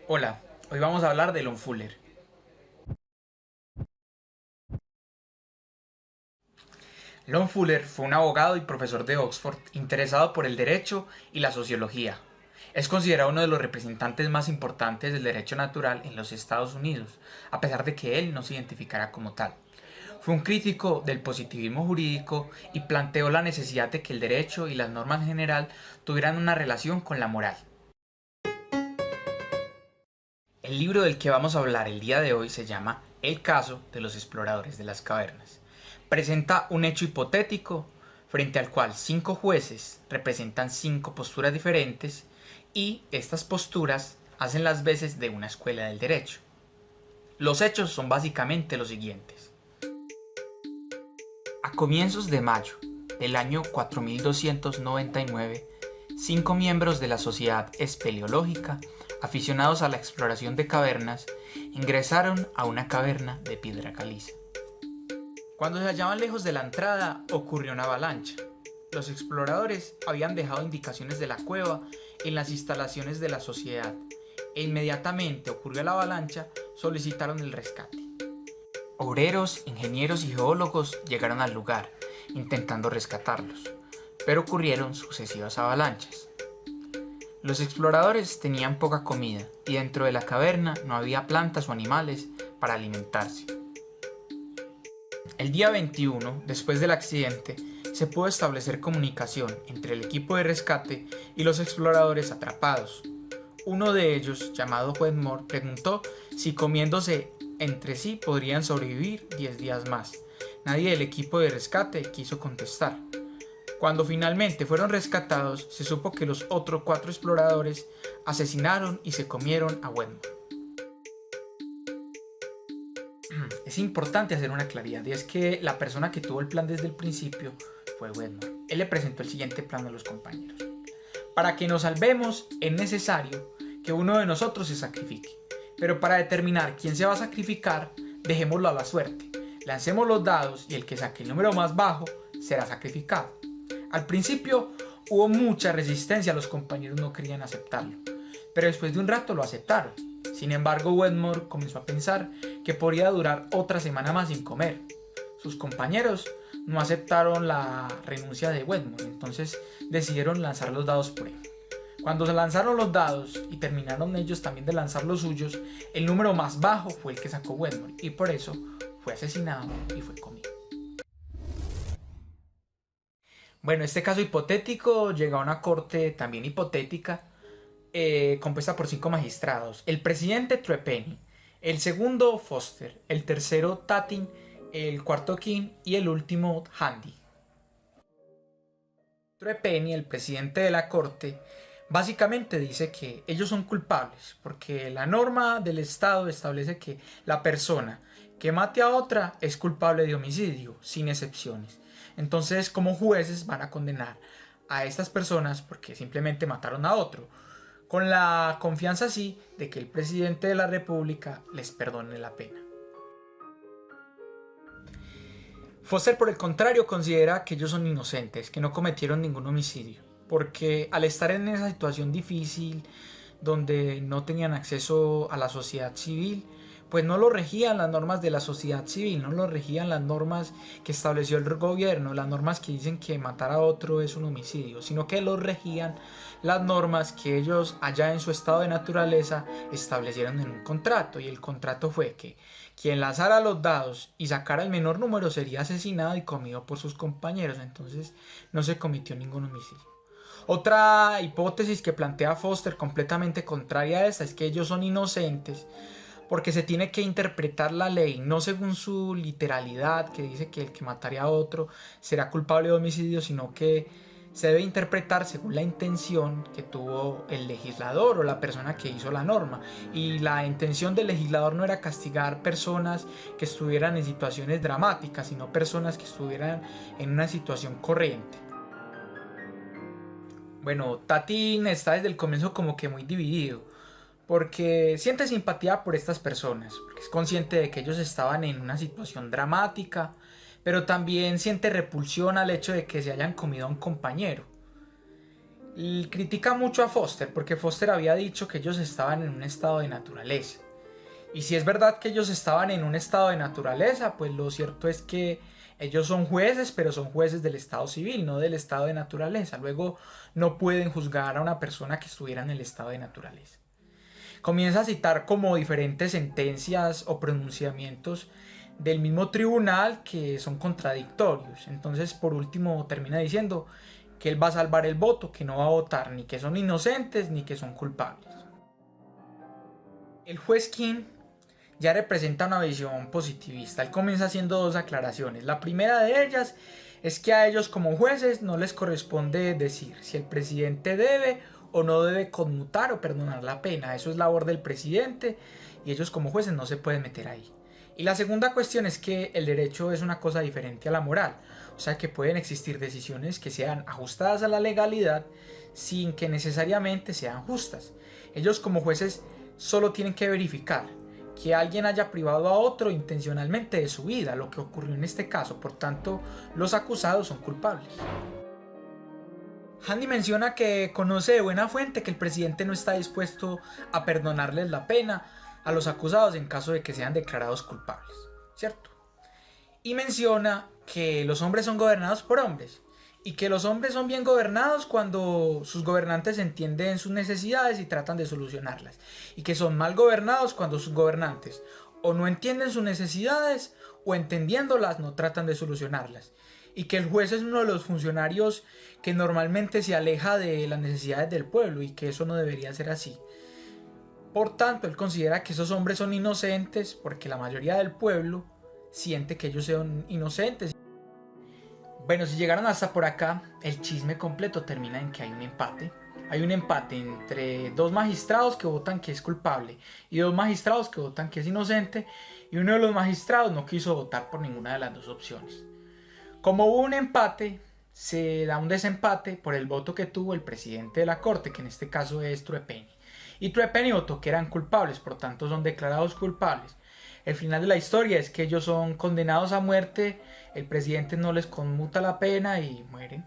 Hola, hoy vamos a hablar de Lon Fuller. Lon Fuller fue un abogado y profesor de Oxford interesado por el derecho y la sociología. Es considerado uno de los representantes más importantes del derecho natural en los Estados Unidos, a pesar de que él no se identificara como tal. Fue un crítico del positivismo jurídico y planteó la necesidad de que el derecho y las normas en general tuvieran una relación con la moral. El libro del que vamos a hablar el día de hoy se llama El caso de los exploradores de las cavernas. Presenta un hecho hipotético frente al cual 5 jueces representan 5 posturas diferentes y estas posturas hacen las veces de una escuela del derecho. Los hechos son básicamente los siguientes. A comienzos de mayo del año 4299, 5 miembros de la Sociedad Espeleológica, aficionados a la exploración de cavernas, ingresaron a una caverna de piedra caliza. Cuando se hallaban lejos de la entrada, ocurrió una avalancha. Los exploradores habían dejado indicaciones de la cueva en las instalaciones de la sociedad e inmediatamente ocurrió la avalancha, solicitaron el rescate. Obreros, ingenieros y geólogos llegaron al lugar, intentando rescatarlos, pero ocurrieron sucesivas avalanchas. Los exploradores tenían poca comida y dentro de la caverna no había plantas o animales para alimentarse. El día 21, después del accidente, se pudo establecer comunicación entre el equipo de rescate y los exploradores atrapados. Uno de ellos, llamado Wedmore, preguntó si comiéndose entre sí podrían sobrevivir 10 días más. Nadie del equipo de rescate quiso contestar. Cuando finalmente fueron rescatados, se supo que los otros 4 exploradores asesinaron y se comieron a Wedmore. Es importante hacer una claridad, y es que la persona que tuvo el plan desde el principio fue Wedmore. Él le presentó el siguiente plan a los compañeros. Para que nos salvemos es necesario que uno de nosotros se sacrifique. Pero para determinar quién se va a sacrificar, dejémoslo a la suerte. Lancemos los dados y el que saque el número más bajo será sacrificado. Al principio hubo mucha resistencia, los compañeros no querían aceptarlo, pero después de un rato lo aceptaron. Sin embargo, Wedmore comenzó a pensar que podría durar otra semana más sin comer. Sus compañeros no aceptaron la renuncia de Wedmore, entonces decidieron lanzar los dados por él. Cuando se lanzaron los dados y terminaron ellos también de lanzar los suyos, el número más bajo fue el que sacó Wedmore y por eso fue asesinado y fue comido. Bueno, este caso hipotético llega a una corte también hipotética, compuesta por 5 magistrados. El presidente Trepenny, el segundo Foster, el tercero Tatin, el cuarto King y el último Handy. Trepenny, el presidente de la corte, básicamente dice que ellos son culpables porque la norma del Estado establece que la persona que mate a otra es culpable de homicidio, sin excepciones. Entonces, como jueces van a condenar a estas personas porque simplemente mataron a otro, con la confianza así de que el presidente de la República les perdone la pena. Foster, por el contrario, considera que ellos son inocentes, que no cometieron ningún homicidio, porque al estar en esa situación difícil, donde no tenían acceso a la sociedad civil, pues no lo regían las normas de la sociedad civil, no lo regían las normas que estableció el gobierno, las normas que dicen que matar a otro es un homicidio, sino que lo regían las normas que ellos allá en su estado de naturaleza establecieron en un contrato, y el contrato fue que quien lanzara los dados y sacara el menor número sería asesinado y comido por sus compañeros, entonces no se cometió ningún homicidio. Otra hipótesis que plantea Foster, completamente contraria a esta, es que ellos son inocentes porque se tiene que interpretar la ley no según su literalidad, que dice que el que mataría a otro será culpable de homicidio, sino que se debe interpretar según la intención que tuvo el legislador o la persona que hizo la norma. Y la intención del legislador no era castigar personas que estuvieran en situaciones dramáticas, sino personas que estuvieran en una situación corriente. Bueno, Tatin está desde el comienzo como que muy dividido, porque siente simpatía por estas personas, porque es consciente de que ellos estaban en una situación dramática, pero también siente repulsión al hecho de que se hayan comido a un compañero. critica mucho a Foster porque Foster había dicho que ellos estaban en un estado de naturaleza. Y si es verdad que ellos estaban en un estado de naturaleza, pues lo cierto es que ellos son jueces, pero son jueces del estado civil, no del estado de naturaleza. Luego no pueden juzgar a una persona que estuviera en el estado de naturaleza. Comienza a citar como diferentes sentencias o pronunciamientos del mismo tribunal que son contradictorios. Entonces, por último, termina diciendo que él va a salvar el voto, que no va a votar ni que son inocentes ni que son culpables. El juez King ya representa una visión positivista. Él comienza haciendo dos aclaraciones. La primera de ellas es que a ellos como jueces no les corresponde decir si el presidente debe o no debe conmutar o perdonar la pena. Eso es labor del presidente y ellos como jueces no se pueden meter ahí. Y la segunda cuestión es que el derecho es una cosa diferente a la moral. O sea que pueden existir decisiones que sean ajustadas a la legalidad sin que necesariamente sean justas. Ellos como jueces solo tienen que verificar que alguien haya privado a otro intencionalmente de su vida, lo que ocurrió en este caso. Por tanto, los acusados son culpables. Handy menciona que conoce de buena fuente que el presidente no está dispuesto a perdonarles la pena a los acusados en caso de que sean declarados culpables, ¿cierto? Y menciona que los hombres son gobernados por hombres y que los hombres son bien gobernados cuando sus gobernantes entienden sus necesidades y tratan de solucionarlas, y que son mal gobernados cuando sus gobernantes o no entienden sus necesidades o entendiéndolas no tratan de solucionarlas, y que el juez es uno de los funcionarios que normalmente se aleja de las necesidades del pueblo y que eso no debería ser así. Por tanto, él considera que esos hombres son inocentes porque la mayoría del pueblo siente que ellos son inocentes. Bueno, si llegaron hasta por acá, el chisme completo termina en que hay un empate. Hay un empate entre dos magistrados que votan que es culpable y dos magistrados que votan que es inocente, y uno de los magistrados no quiso votar por ninguna de las dos opciones. Como hubo un empate, se da un desempate por el voto que tuvo el presidente de la corte, que en este caso es Truepenny. Y Truepenny votó que eran culpables, por tanto son declarados culpables. El final de la historia es que ellos son condenados a muerte, el presidente no les conmuta la pena y mueren.